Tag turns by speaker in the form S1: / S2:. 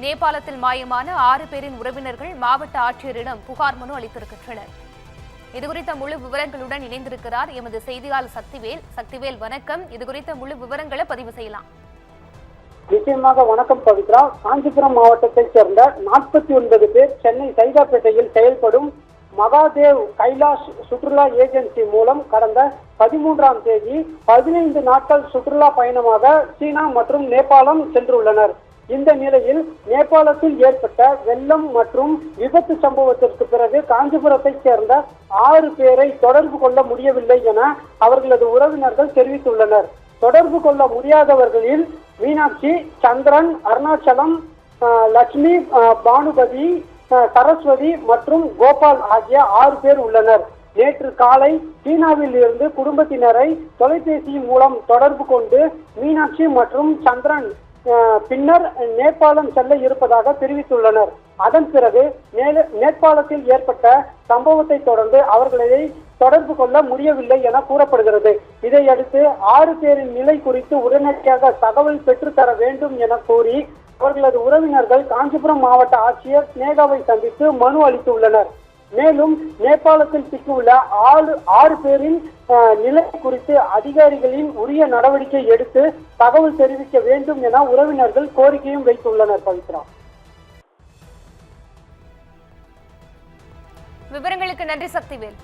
S1: நேபாளத்தில் மாயமான 6 பேரின் உறவினர்கள் மாவட்ட ஆட்சியரிடம் புகார் மனு அளித்திருக்கின்றனர். இதுகுறித்த முழு விவரங்களுடன் இணைந்திருக்கிறார் எமது செய்தியாளர் சக்திவேல். சக்திவேல், வணக்கம். இதுகுறித்த முழு விவரங்களை பதிவு செய்யலாம்.
S2: நிச்சயமாக வணக்கம் பவித்ரா. காஞ்சிபுரம் மாவட்டத்தைச் சேர்ந்த 49 பேர் சென்னை சைதாப்பேட்டையில் செயல்படும் மகாதேவ் கைலாஷ் சுற்றுலா ஏஜென்சி மூலம் கடந்த 13ஆம் தேதி 15 நாட்கள் சுற்றுலா பயணமாக சீனா மற்றும் நேபாளம் சென்றுள்ளனர். இந்த நிலையில் நேபாளத்தில் ஏற்பட்ட வெள்ளம் மற்றும் விபத்து சம்பவத்திற்கு பிறகு காஞ்சிபுரத்தைச் சேர்ந்த 6 பேரை தொடர்பு கொள்ள முடியவில்லை என அவர்களது உறவினர்கள் தெரிவித்துள்ளனர். தொடர்பு கொள்ள முடியாதவர்களில் மீனாட்சி, சந்திரன், அருணாச்சலம், லட்சுமி, பானுபதி, சரஸ்வதி மற்றும் கோபால் ஆகிய 6 பேர் உள்ளனர். நேற்று காலை சீனாவில் இருந்து குடும்பத்தினரை தொலைபேசியின் மூலம் தொடர்பு கொண்டு மீனாட்சி மற்றும் சந்திரன் பின்னர் நேபாளம் செல்ல இருப்பதாக தெரிவித்துள்ளனர். அதன் பிறகு நேபாளத்தில் ஏற்பட்ட சம்பவத்தை தொடர்ந்து அவர்களை தொடர்பு கொள்ள முடியவில்லை என கூறப்படுகிறது. இதையடுத்து 6 பேரின் நிலை குறித்து உடனடியாக தகவல் பெற்றுத்தர வேண்டும் என கூறி அவர்களது உறவினர்கள் காஞ்சிபுரம் மாவட்ட ஆட்சியர் ஸ்னேகாவை சந்தித்து மனு அளித்துள்ளனர். மேலும் நேபாளத்தில் சிக்கியுள்ள 6 பேரின் நிலை குறித்து அதிகாரிகளின் உரிய நடவடிக்கை எடுத்து தகவல் தெரிவிக்க வேண்டும் என உறவினர்கள் கோரிக்கையும் வைத்துள்ளனர். பவித்ரா,
S1: விவரங்களுக்கு நன்றி சக்திவேல்.